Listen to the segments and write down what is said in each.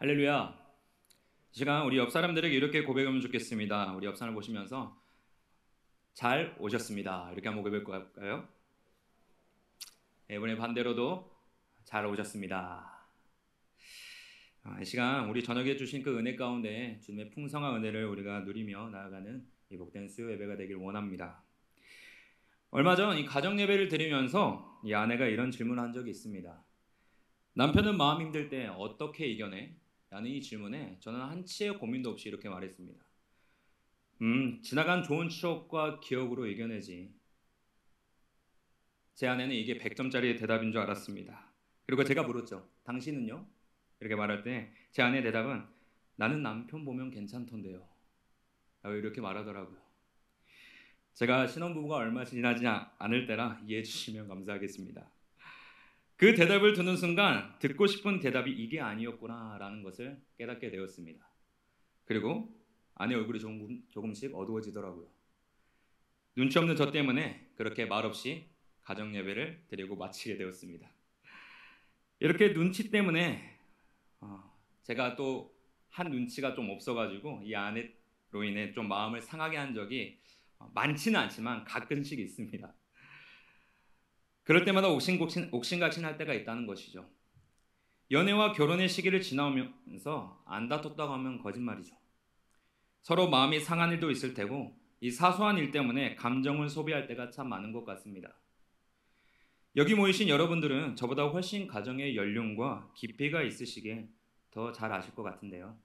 할렐루야. 이 시간 우리 옆 사람들에게 이렇게 고백하면 좋겠습니다. 우리 옆 사람을 보시면서 잘 오셨습니다. 이렇게 한번 고백할까요? 이번에 반대로도 잘 오셨습니다. 이 시간 우리 저녁에 주신 그 은혜 가운데 주님의 풍성한 은혜를 우리가 누리며 나아가는 이 복된 수요 예배가 되길 원합니다. 얼마 전 이 가정 예배를 드리면서 이 아내가 이런 질문을 한 적이 있습니다. 남편은 마음 힘들 때 어떻게 이겨내? 라는 이 질문에 저는 한치의 고민도 없이 이렇게 말했습니다. 지나간 좋은 추억과 기억으로 이겨내지. 제 아내는 이게 100점짜리 대답인 줄 알았습니다. 그리고 제가 물었죠. 당신은요? 이렇게 말할 때 제 아내의 대답은 나는 남편 보면 괜찮던데요. 라고 이렇게 말하더라고요. 제가 신혼부부가 얼마 지나지 않을 때라 이해해 주시면 감사하겠습니다. 그 대답을 듣는 순간 듣고 싶은 대답이 이게 아니었구나 라는 것을 깨닫게 되었습니다. 그리고 아내 얼굴이 조금씩 어두워지더라고요. 눈치 없는 저 때문에 그렇게 말없이 가정 예배를 드리고 마치게 되었습니다. 이렇게 눈치 때문에 제가 또 한 눈치가 좀 없어가지고 이 아내로 인해 좀 마음을 상하게 한 적이 많지는 않지만 가끔씩 있습니다. 그럴 때마다 옥신각신할 때가 있다는 것이죠. 연애와 결혼의 시기를 지나오면서 안 다퉜다고 하면 거짓말이죠. 서로 마음이 상한 일도 있을 테고 이 사소한 일 때문에 감정을 소비할 때가 참 많은 것 같습니다. 여기 모이신 여러분들은 저보다 훨씬 가정의 연륜과 깊이가 있으시기에 더 잘 아실 것 같은데요.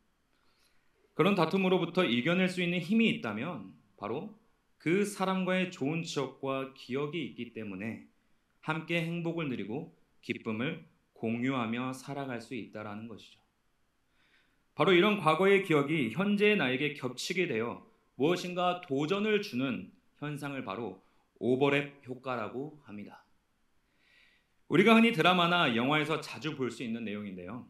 그런 다툼으로부터 이겨낼 수 있는 힘이 있다면 바로 그 사람과의 좋은 추억과 기억이 있기 때문에 함께 행복을 누리고 기쁨을 공유하며 살아갈 수 있다라는 것이죠. 바로 이런 과거의 기억이 현재의 나에게 겹치게 되어 무엇인가 도전을 주는 현상을 바로 오버랩 효과라고 합니다. 우리가 흔히 드라마나 영화에서 자주 볼 수 있는 내용인데요.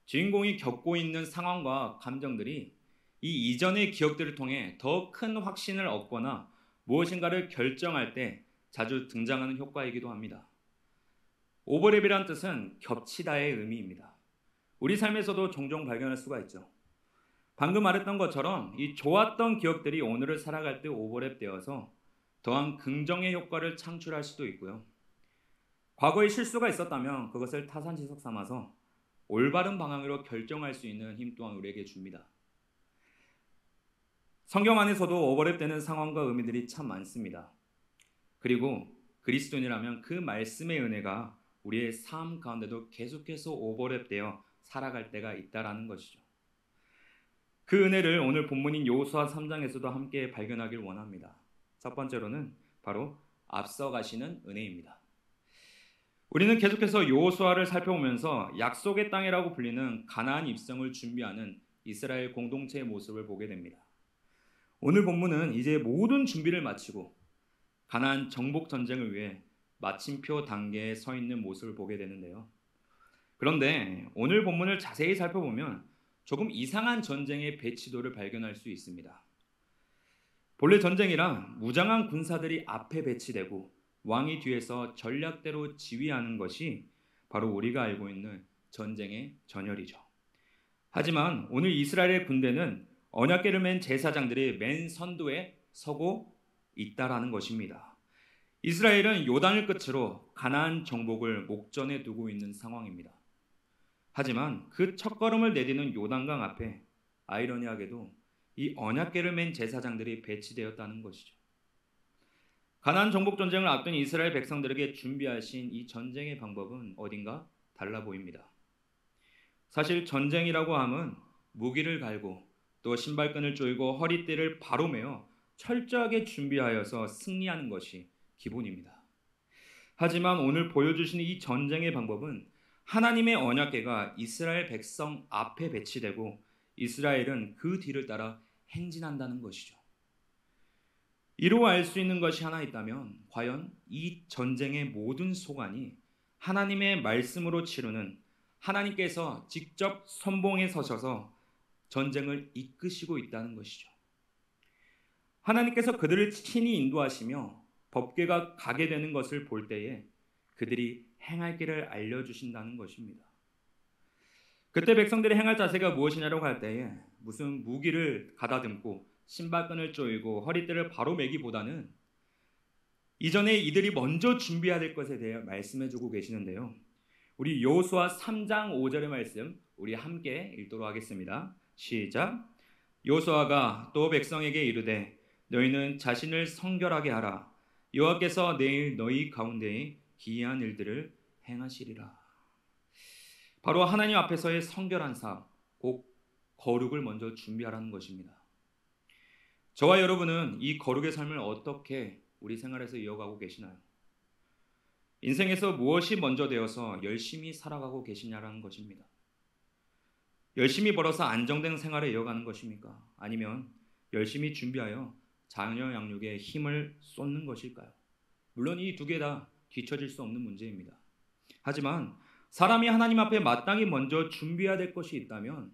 주인공이 겪고 있는 상황과 감정들이 이 이전의 기억들을 통해 더 큰 확신을 얻거나 무엇인가를 결정할 때 자주 등장하는 효과이기도 합니다. 오버랩이란 뜻은 겹치다의 의미입니다. 우리 삶에서도 종종 발견할 수가 있죠. 방금 말했던 것처럼 이 좋았던 기억들이 오늘을 살아갈 때 오버랩되어서 더한 긍정의 효과를 창출할 수도 있고요. 과거에 실수가 있었다면 그것을 타산지석 삼아서 올바른 방향으로 결정할 수 있는 힘 또한 우리에게 줍니다. 성경 안에서도 오버랩되는 상황과 의미들이 참 많습니다. 그리고 그리스도인이라면 그 말씀의 은혜가 우리의 삶 가운데도 계속해서 오버랩되어 살아갈 때가 있다라는 것이죠. 그 은혜를 오늘 본문인 여호수아 3장에서도 함께 발견하길 원합니다. 첫 번째로는 바로 앞서가시는 은혜입니다. 우리는 계속해서 여호수아를 살펴보면서 약속의 땅이라고 불리는 가나안 입성을 준비하는 이스라엘 공동체의 모습을 보게 됩니다. 오늘 본문은 이제 모든 준비를 마치고 가나안 정복 전쟁을 위해 마침표 단계에 서 있는 모습을 보게 되는데요. 그런데 오늘 본문을 자세히 살펴보면 조금 이상한 전쟁의 배치도를 발견할 수 있습니다. 본래 전쟁이란 무장한 군사들이 앞에 배치되고 왕이 뒤에서 전략대로 지휘하는 것이 바로 우리가 알고 있는 전쟁의 전열이죠. 하지만 오늘 이스라엘의 군대는 언약궤를 맨 제사장들이 맨 선두에 서고 있다라는 것입니다. 이스라엘은 요단을 끝으로 가나안 정복을 목전에 두고 있는 상황입니다. 하지만 그 첫걸음을 내디는 요단강 앞에 아이러니하게도 이 언약궤를 맨 제사장들이 배치되었다는 것이죠. 가나안 정복 전쟁을 앞둔 이스라엘 백성들에게 준비하신 이 전쟁의 방법은 어딘가 달라 보입니다. 사실 전쟁이라고 함은 무기를 갈고 또 신발끈을 조이고 허리띠를 바로 메어 철저하게 준비하여서 승리하는 것이 기본입니다. 하지만 오늘 보여주시는 이 전쟁의 방법은 하나님의 언약궤가 이스라엘 백성 앞에 배치되고 이스라엘은 그 뒤를 따라 행진한다는 것이죠. 이로 알 수 있는 것이 하나 있다면 과연 이 전쟁의 모든 소관이 하나님의 말씀으로 치르는 하나님께서 직접 선봉에 서셔서 전쟁을 이끄시고 있다는 것이죠. 하나님께서 그들을 친히 인도하시며 법궤가 가게 되는 것을 볼 때에 그들이 행할 길을 알려주신다는 것입니다. 그때 백성들이 행할 자세가 무엇이냐라고 할 때에 무슨 무기를 가다듬고 신발끈을 조이고 허리띠를 바로 매기보다는 이전에 이들이 먼저 준비해야 될 것에 대해 말씀해 주고 계시는데요. 우리 여호수아 3장 5절의 말씀 우리 함께 읽도록 하겠습니다. 시작. 여호수아가 또 백성에게 이르되 너희는 자신을 성결하게 하라. 여호와께서 내일 너희 가운데에 기이한 일들을 행하시리라. 바로 하나님 앞에서의 성결한 삶, 곧 거룩을 먼저 준비하라는 것입니다. 저와 여러분은 이 거룩의 삶을 어떻게 우리 생활에서 이어가고 계시나요? 인생에서 무엇이 먼저 되어서 열심히 살아가고 계시냐라는 것입니다. 열심히 벌어서 안정된 생활을 이어가는 것입니까? 아니면 열심히 준비하여 자녀 양육에 힘을 쏟는 것일까요? 물론 이 두 개 다 뒤처질 수 없는 문제입니다. 하지만 사람이 하나님 앞에 마땅히 먼저 준비해야 될 것이 있다면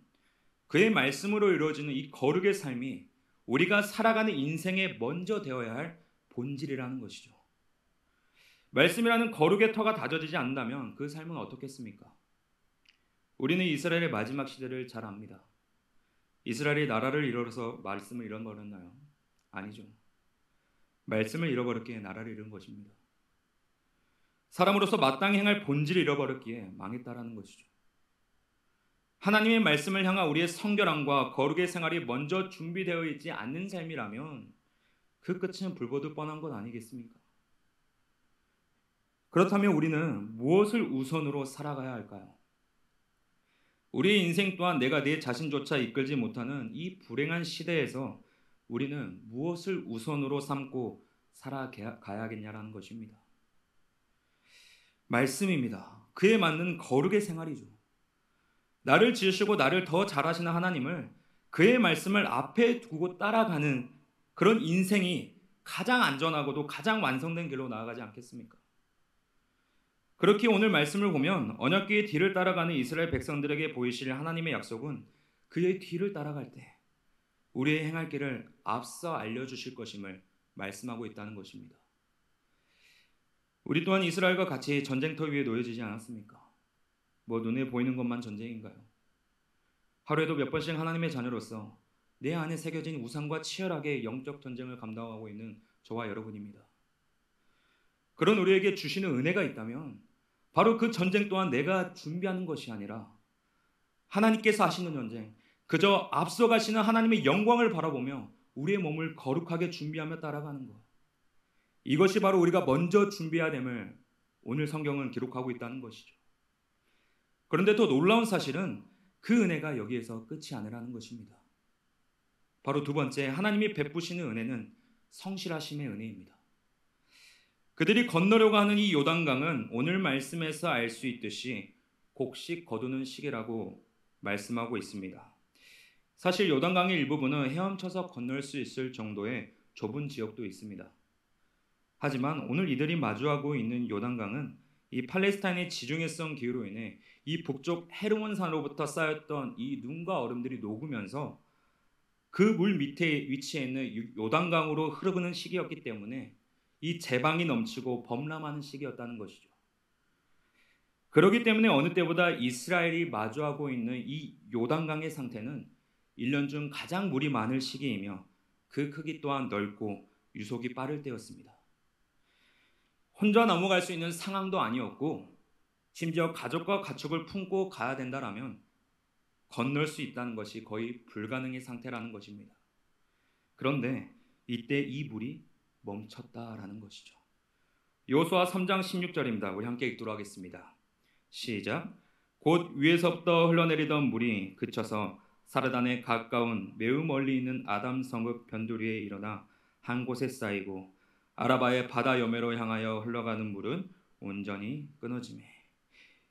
그의 말씀으로 이루어지는 이 거룩의 삶이 우리가 살아가는 인생에 먼저 되어야 할 본질이라는 것이죠. 말씀이라는 거룩의 터가 다져지지 않는다면 그 삶은 어떻겠습니까? 우리는 이스라엘의 마지막 시대를 잘 압니다. 이스라엘이 나라를 잃어서 말씀을 잃어버렸나요? 아니죠. 말씀을 잃어버렸기에 나라를 잃은 것입니다. 사람으로서 마땅히 행할 본질을 잃어버렸기에 망했다라는 것이죠. 하나님의 말씀을 향한 우리의 성결함과 거룩의 생활이 먼저 준비되어 있지 않는 삶이라면 그 끝은 불보듯 뻔한 것 아니겠습니까? 그렇다면 우리는 무엇을 우선으로 살아가야 할까요? 우리의 인생 또한 내가 내 자신조차 이끌지 못하는 이 불행한 시대에서 우리는 무엇을 우선으로 삼고 살아가야겠냐라는 것입니다. 말씀입니다. 그에 맞는 거룩의 생활이죠. 나를 지으시고 나를 더 잘하시는 하나님을 그의 말씀을 앞에 두고 따라가는 그런 인생이 가장 안전하고도 가장 완성된 길로 나아가지 않겠습니까? 그렇게 오늘 말씀을 보면 언약궤의 뒤를 따라가는 이스라엘 백성들에게 보이실 하나님의 약속은 그의 뒤를 따라갈 때 우리의 행할 길을 앞서 알려주실 것임을 말씀하고 있다는 것입니다. 우리 또한 이스라엘과 같이 전쟁터 위에 놓여지지 않았습니까? 뭐 눈에 보이는 것만 전쟁인가요? 하루에도 몇 번씩 하나님의 자녀로서 내 안에 새겨진 우상과 치열하게 영적 전쟁을 감당하고 있는 저와 여러분입니다. 그런 우리에게 주시는 은혜가 있다면 바로 그 전쟁 또한 내가 준비하는 것이 아니라 하나님께서 하시는 전쟁, 그저 앞서가시는 하나님의 영광을 바라보며 우리의 몸을 거룩하게 준비하며 따라가는 것. 이것이 바로 우리가 먼저 준비해야 됨을 오늘 성경은 기록하고 있다는 것이죠. 그런데 더 놀라운 사실은 그 은혜가 여기에서 끝이 아니라는 것입니다. 바로 두 번째, 하나님이 베푸시는 은혜는 성실하심의 은혜입니다. 그들이 건너려고 하는 이 요단강은 오늘 말씀에서 알 수 있듯이 곡식 거두는 시기라고 말씀하고 있습니다. 사실 요단강의 일부분은 헤엄쳐서 건널 수 있을 정도의 좁은 지역도 있습니다. 하지만 오늘 이들이 마주하고 있는 요단강은 이 팔레스타인의 지중해성 기후로 인해 이 북쪽 헤르몬산으로부터 쌓였던 이 눈과 얼음들이 녹으면서 그 물 밑에 위치해 있는 요단강으로 흐르는 시기였기 때문에 이 제방이 넘치고 범람하는 시기였다는 것이죠. 그렇기 때문에 어느 때보다 이스라엘이 마주하고 있는 이 요단강의 상태는 1년 중 가장 물이 많을 시기이며 그 크기 또한 넓고 유속이 빠를 때였습니다. 혼자 넘어갈 수 있는 상황도 아니었고 심지어 가족과 가축을 품고 가야 된다라면 건널 수 있다는 것이 거의 불가능의 상태라는 것입니다. 그런데 이때 이 물이 멈췄다라는 것이죠. 여호수아 3장 16절입니다. 우리 함께 읽도록 하겠습니다. 시작. 곧 위에서부터 흘러내리던 물이 그쳐서 사르단에 가까운 매우 멀리 있는 아담 성읍 변두리에 일어나 한 곳에 쌓이고 아라바의 바다 여매로 향하여 흘러가는 물은 온전히 끊어지매.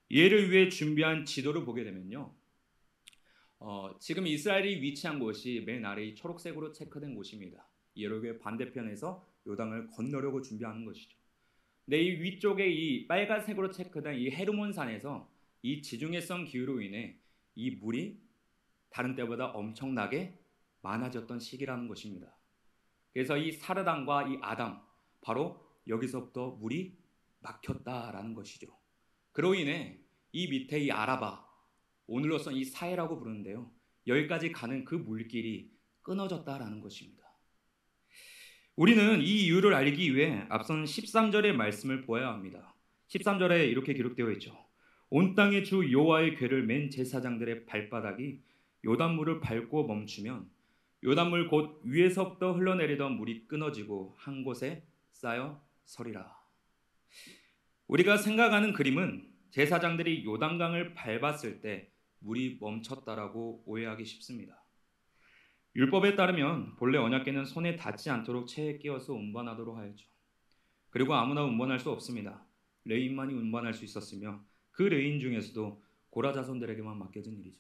이해를 위해 준비한 지도를 보게 되면요, 지금 이스라엘이 위치한 곳이 맨 아래 이 초록색으로 체크된 곳입니다. 예로의 반대편에서 요단을 건너려고 준비하는 것이죠. 근데 이 위쪽에 이 빨간색으로 체크된 이 헤르몬산에서 이 지중해성 기후로 인해 이 물이 다른 때보다 엄청나게 많아졌던 시기라는 것입니다. 그래서 이 사르단과 이 아담, 바로 여기서부터 물이 막혔다라는 것이죠. 그로 인해 이 밑에 이 아라바, 오늘로선 이 사해라고 부르는데요. 여기까지 가는 그 물길이 끊어졌다라는 것입니다. 우리는 이 이유를 알기 위해 앞선 13절의 말씀을 보아야 합니다. 13절에 이렇게 기록되어 있죠. 온 땅의 주 여호와의 궤를 맨 제사장들의 발바닥이 요단물을 밟고 멈추면 요단물 곧 위에서부터 흘러내리던 물이 끊어지고 한 곳에 쌓여 서리라. 우리가 생각하는 그림은 제사장들이 요단강을 밟았을 때 물이 멈췄다라고 오해하기 쉽습니다. 율법에 따르면 본래 언약궤는 손에 닿지 않도록 체에 끼워서 운반하도록 하였죠. 그리고 아무나 운반할 수 없습니다. 레인만이 운반할 수 있었으며 그 레인 중에서도 고라 자손들에게만 맡겨진 일이죠.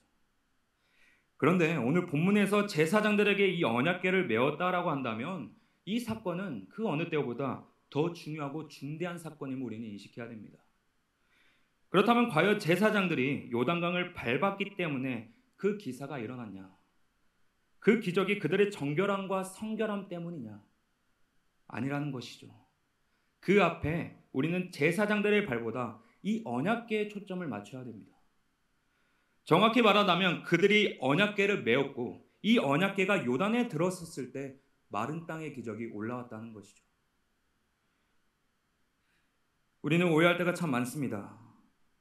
그런데 오늘 본문에서 제사장들에게 이 언약궤를 메웠다라고 한다면 이 사건은 그 어느 때보다 더 중요하고 중대한 사건임을 우리는 인식해야 됩니다. 그렇다면 과연 제사장들이 요단강을 밟았기 때문에 그 기사가 일어났냐? 그 기적이 그들의 정결함과 성결함 때문이냐? 아니라는 것이죠. 그 앞에 우리는 제사장들의 발보다 이 언약궤에 초점을 맞춰야 됩니다. 정확히 말하자면 그들이 언약궤를 메었고 이 언약궤가 요단에 들어섰을 때 마른 땅의 기적이 올라왔다는 것이죠. 우리는 오해할 때가 참 많습니다.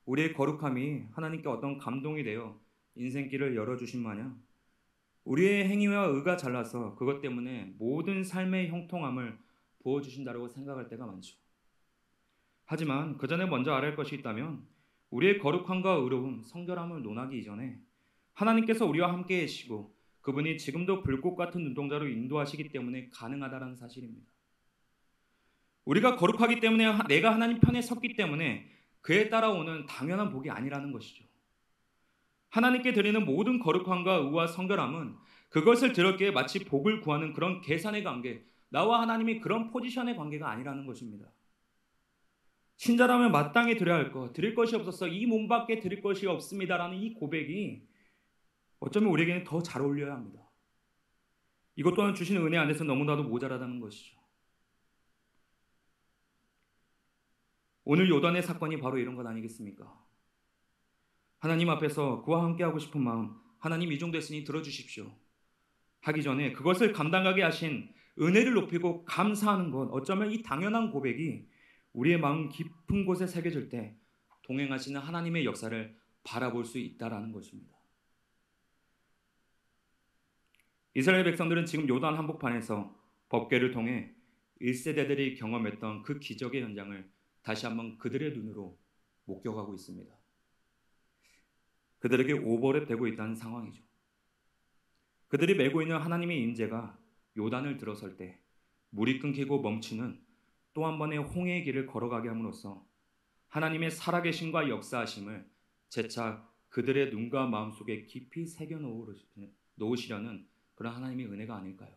우리의 거룩함이 하나님께 어떤 감동이 되어 인생길을 열어주신 마냥 우리의 행위와 의가 잘나서 그것 때문에 모든 삶의 형통함을 부어주신다고 생각할 때가 많죠. 하지만 그 전에 먼저 알아야 할 것이 있다면 우리의 거룩함과 의로움, 성결함을 논하기 이전에 하나님께서 우리와 함께 계시고 그분이 지금도 불꽃 같은 눈동자로 인도하시기 때문에 가능하다는 사실입니다. 우리가 거룩하기 때문에 내가 하나님 편에 섰기 때문에 그에 따라오는 당연한 복이 아니라는 것이죠. 하나님께 드리는 모든 거룩함과 의와 성결함은 그것을 드렸기에 마치 복을 구하는 그런 계산의 관계, 나와 하나님이 그런 포지션의 관계가 아니라는 것입니다. 신자라면 마땅히 드려야 할 것, 드릴 것이 없어서 이 몸밖에 드릴 것이 없습니다라는 이 고백이 어쩌면 우리에게는 더 잘 어울려야 합니다. 이것 또한 주신 은혜 안에서 너무나도 모자라다는 것이죠. 오늘 요단의 사건이 바로 이런 것 아니겠습니까? 하나님 앞에서 그와 함께하고 싶은 마음, 하나님 이 정도 했으니 들어주십시오 하기 전에 그것을 감당하게 하신 은혜를 높이고 감사하는 것, 어쩌면 이 당연한 고백이 우리의 마음 깊은 곳에 새겨질 때 동행하시는 하나님의 역사를 바라볼 수 있다라는 것입니다. 이스라엘 백성들은 지금 요단 한복판에서 법궤를 통해 1세대들이 경험했던 그 기적의 현장을 다시 한번 그들의 눈으로 목격하고 있습니다. 그들에게 오버랩되고 있다는 상황이죠. 그들이 메고 있는 하나님의 임재가 요단을 들어설 때 물이 끊기고 멈추는 또 한 번의 홍해의 길을 걸어가게 함으로써 하나님의 살아계심과 역사하심을 재차 그들의 눈과 마음속에 깊이 새겨 놓으시려는 그런 하나님의 은혜가 아닐까요?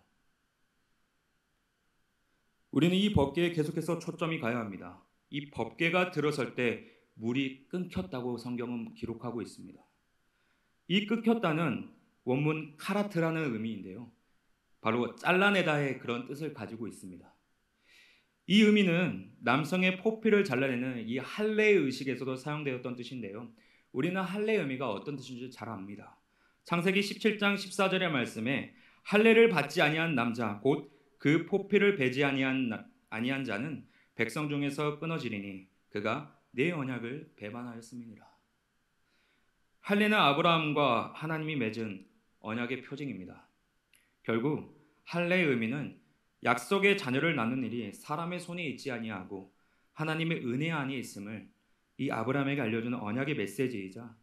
우리는 이 법궤에 계속해서 초점이 가야 합니다. 이 법궤가 들어설 때 물이 끊겼다고 성경은 기록하고 있습니다. 이 끊겼다는 원문 카라트라는 의미인데요. 바로 잘라내다의 그런 뜻을 가지고 있습니다. 이 의미는 남성의 포피를 잘라내는 이 할례의 의식에서도 사용되었던 뜻인데요. 우리는 할례의 의미가 어떤 뜻인지 잘 압니다. 창세기 17장 14절의 말씀에 할례를 받지 아니한 남자 곧 그 포피를 베지 아니한 자는 백성 중에서 끊어지리니 그가 내 언약을 배반하였음이니라. 할례는 아브라함과 하나님이 맺은 언약의 표징입니다. 결국 할례의 의미는 약속의 자녀를 낳는 일이 사람의 손에 있지 아니하고 하나님의 은혜 안에 있음을 이 아브라함에게 알려주는 언약의 메시지이자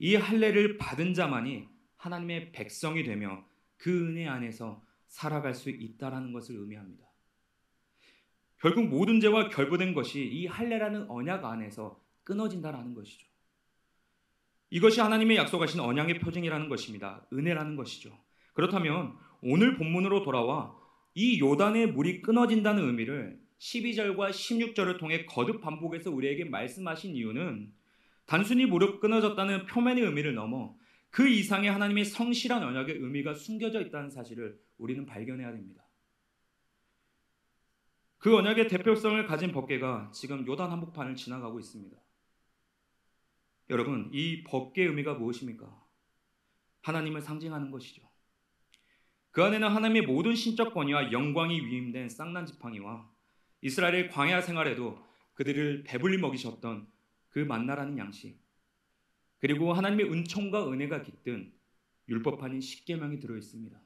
이 할례를 받은 자만이 하나님의 백성이 되며 그 은혜 안에서 살아갈 수 있다라는 것을 의미합니다. 결국 모든 죄와 결부된 것이 이 할례라는 언약 안에서 끊어진다라는 것이죠. 이것이 하나님의 약속하신 언약의 표징이라는 것입니다. 은혜라는 것이죠. 그렇다면 오늘 본문으로 돌아와 이 요단의 물이 끊어진다는 의미를 12절과 16절을 통해 거듭 반복해서 우리에게 말씀하신 이유는 단순히 물이 끊어졌다는 표면의 의미를 넘어 그 이상의 하나님의 성실한 언약의 의미가 숨겨져 있다는 사실을 우리는 발견해야 됩니다. 그 언약의 대표성을 가진 법궤가 지금 요단 한복판을 지나가고 있습니다. 여러분, 이 법궤의 의미가 무엇입니까? 하나님을 상징하는 것이죠. 그 안에는 하나님의 모든 신적 권위와 영광이 위임된 쌍난 지팡이와 이스라엘의 광야 생활에도 그들을 배불리 먹이셨던 그 만나라는 양식, 그리고 하나님의 은총과 은혜가 깃든 율법판인 십계명이 들어 있습니다.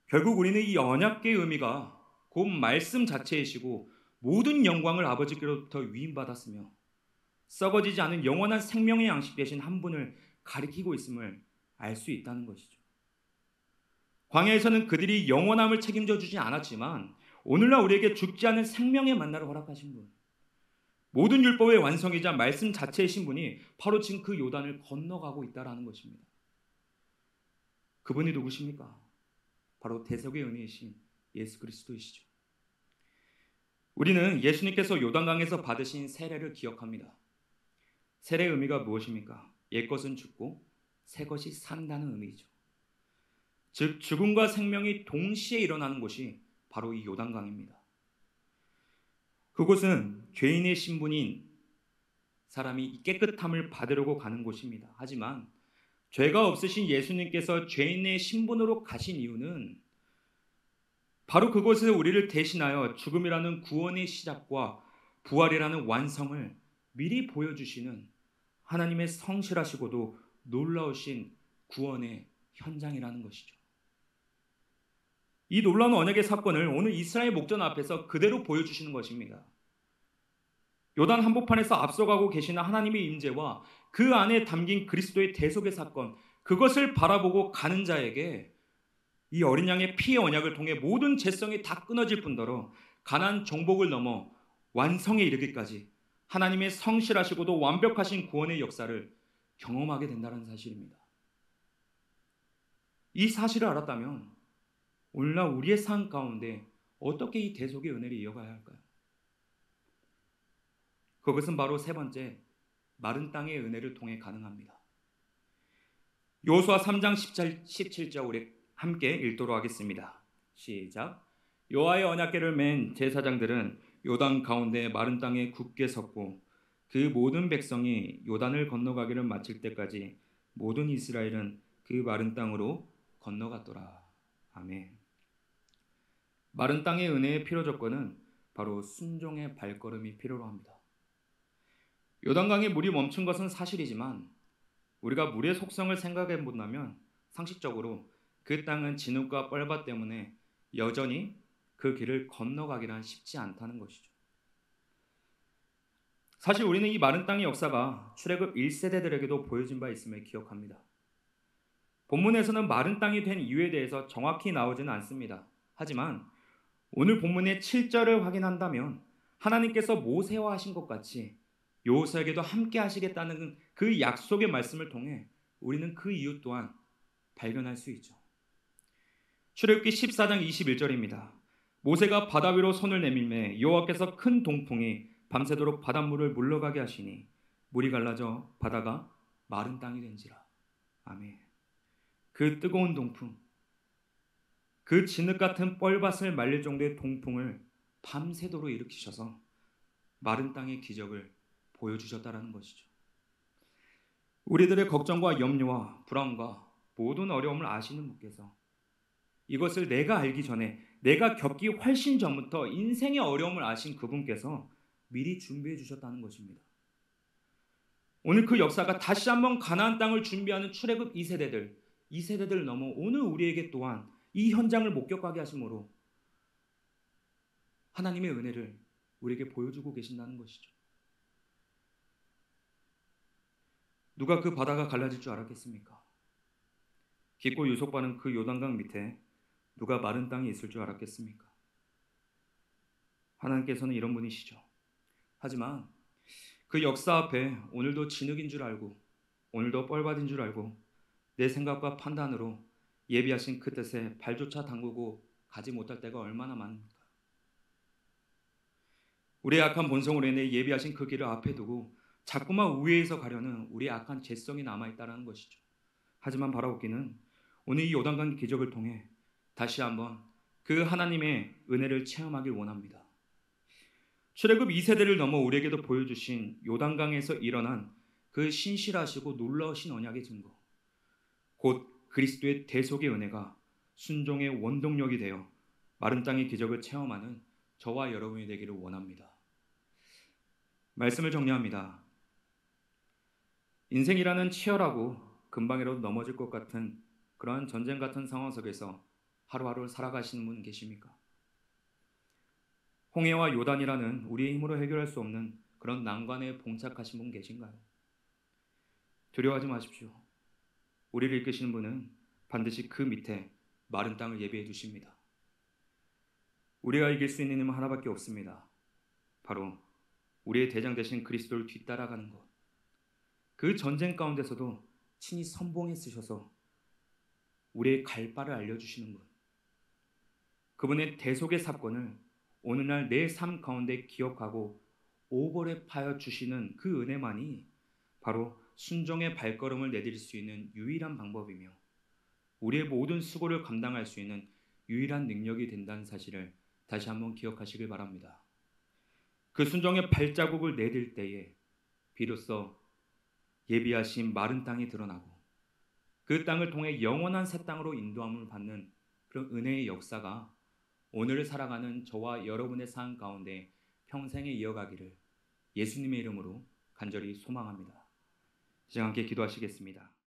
결국 우리는 이 언약궤의 의미가 곧 말씀 자체이시고 모든 영광을 아버지께로부터 위임받았으며 썩어지지 않은 영원한 생명의 양식 되신 한 분을 가리키고 있음을 알 수 있다는 것이죠. 광야에서는 그들이 영원함을 책임져 주지 않았지만 오늘날 우리에게 죽지 않은 생명의 만나를 허락하신 분, 모든 율법의 완성이자 말씀 자체이신 분이 바로 지금 그 요단을 건너가고 있다는 것입니다. 그분이 누구십니까? 바로 대속의 은혜이신 예수 그리스도이시죠. 우리는 예수님께서 요단강에서 받으신 세례를 기억합니다. 세례의 의미가 무엇입니까? 옛것은 죽고 새것이 산다는 의미이죠. 즉 죽음과 생명이 동시에 일어나는 곳이 바로 이 요단강입니다. 그곳은 죄인의 신분인 사람이 깨끗함을 받으려고 가는 곳입니다. 하지만 죄가 없으신 예수님께서 죄인의 신분으로 가신 이유는 바로 그곳에서 우리를 대신하여 죽음이라는 구원의 시작과 부활이라는 완성을 미리 보여주시는 하나님의 성실하시고도 놀라우신 구원의 현장이라는 것이죠. 이 놀라운 언약의 사건을 오늘 이스라엘 목전 앞에서 그대로 보여주시는 것입니다. 요단 한복판에서 앞서가고 계시는 하나님의 임재와 그 안에 담긴 그리스도의 대속의 사건, 그것을 바라보고 가는 자에게 이 어린 양의 피의 언약을 통해 모든 죄성이 다 끊어질 뿐더러 가난 정복을 넘어 완성에 이르기까지 하나님의 성실하시고도 완벽하신 구원의 역사를 경험하게 된다는 사실입니다. 이 사실을 알았다면 오늘날 우리의 삶 가운데 어떻게 이 대속의 은혜를 이어가야 할까요? 그것은 바로 세 번째, 마른 땅의 은혜를 통해 가능합니다. 여호수아 3장 17절 우리 함께 읽도록 하겠습니다. 시작. 여호와의 언약궤를 맨 제사장들은 요단 가운데 마른 땅에 굳게 섰고 그 모든 백성이 요단을 건너가기를 마칠 때까지 모든 이스라엘은 그 마른 땅으로 건너갔더라. 아멘. 마른 땅의 은혜의 필요 조건은 바로 순종의 발걸음이 필요로 합니다. 요단강에 물이 멈춘 것은 사실이지만 우리가 물의 속성을 생각해 본다면 상식적으로 그 땅은 진흙과 뻘밭 때문에 여전히 그 길을 건너가기란 쉽지 않다는 것이죠. 사실 우리는 이 마른 땅의 역사가 출애굽 1세대들에게도 보여진 바 있음을 기억합니다. 본문에서는 마른 땅이 된 이유에 대해서 정확히 나오지는 않습니다. 하지만 오늘 본문의 7절을 확인한다면 하나님께서 모세와 하신 것 같이 여호수아에게도 함께 하시겠다는 그 약속의 말씀을 통해 우리는 그 이유 또한 발견할 수 있죠. 출애굽기 14장 21절입니다. 모세가 바다 위로 손을 내밀매 여호와께서 큰 동풍이 밤새도록 바닷물을 물러가게 하시니 물이 갈라져 바다가 마른 땅이 된지라. 아멘. 그 뜨거운 동풍, 그 진흙 같은 뻘밭을 말릴 정도의 동풍을 밤새도록 일으키셔서 마른 땅의 기적을 보여주셨다라는 것이죠. 우리들의 걱정과 염려와 불안과 모든 어려움을 아시는 분께서 이것을 내가 알기 전에, 내가 겪기 훨씬 전부터 인생의 어려움을 아신 그분께서 미리 준비해 주셨다는 것입니다. 오늘 그 역사가 다시 한번 가나안 땅을 준비하는 출애굽 2세대들 넘어 오늘 우리에게 또한 이 현장을 목격하게 하심으로 하나님의 은혜를 우리에게 보여주고 계신다는 것이죠. 누가 그 바다가 갈라질 줄 알았겠습니까? 깊고 유속바는 그 요단강 밑에 누가 마른 땅이 있을 줄 알았겠습니까? 하나님께서는 이런 분이시죠. 하지만 그 역사 앞에 오늘도 진흙인 줄 알고 오늘도 뻘밭인 줄 알고 내 생각과 판단으로 예비하신 그 뜻에 발조차 담그고 가지 못할 때가 얼마나 많습니까? 우리의 악한 본성으로 인해 예비하신 그 길을 앞에 두고 자꾸만 우회해서 가려는 우리의 악한 죄성이 남아있다는 것이죠. 하지만 바라옵기는 오늘 이 요단강 기적을 통해 다시 한번 그 하나님의 은혜를 체험하길 원합니다. 출애굽 2세대를 넘어 우리에게도 보여주신 요단강에서 일어난 그 신실하시고 놀라우신 언약의 증거, 곧 그리스도의 대속의 은혜가 순종의 원동력이 되어 마른 땅의 기적을 체험하는 저와 여러분이 되기를 원합니다. 말씀을 정리합니다. 인생이라는 치열하고 금방이라도 넘어질 것 같은 그러한 전쟁 같은 상황 속에서 하루하루를 살아가시는 분 계십니까? 홍해와 요단이라는 우리의 힘으로 해결할 수 없는 그런 난관에 봉착하신 분 계신가요? 두려워하지 마십시오. 우리를 이끄시는 분은 반드시 그 밑에 마른 땅을 예비해 두십니다. 우리가 이길 수 있는 힘은 하나밖에 없습니다. 바로 우리의 대장 되신 그리스도를 뒤따라가는 것. 그 전쟁 가운데서도 친히 선봉에 쓰셔서 우리의 갈 바를 알려주시는 분. 그분의 대속의 사건을 오늘날 내 삶 가운데 기억하고 오버랩하여 주시는 그 은혜만이 바로 순종의 발걸음을 내디딜 수 있는 유일한 방법이며 우리의 모든 수고를 감당할 수 있는 유일한 능력이 된다는 사실을 다시 한번 기억하시길 바랍니다. 그 순종의 발자국을 내딜 때에 비로소 예비하신 마른 땅이 드러나고 그 땅을 통해 영원한 새 땅으로 인도함을 받는 그런 은혜의 역사가 오늘을 살아가는 저와 여러분의 삶 가운데 평생에 이어가기를 예수님의 이름으로 간절히 소망합니다. 이제 함께 기도하시겠습니다.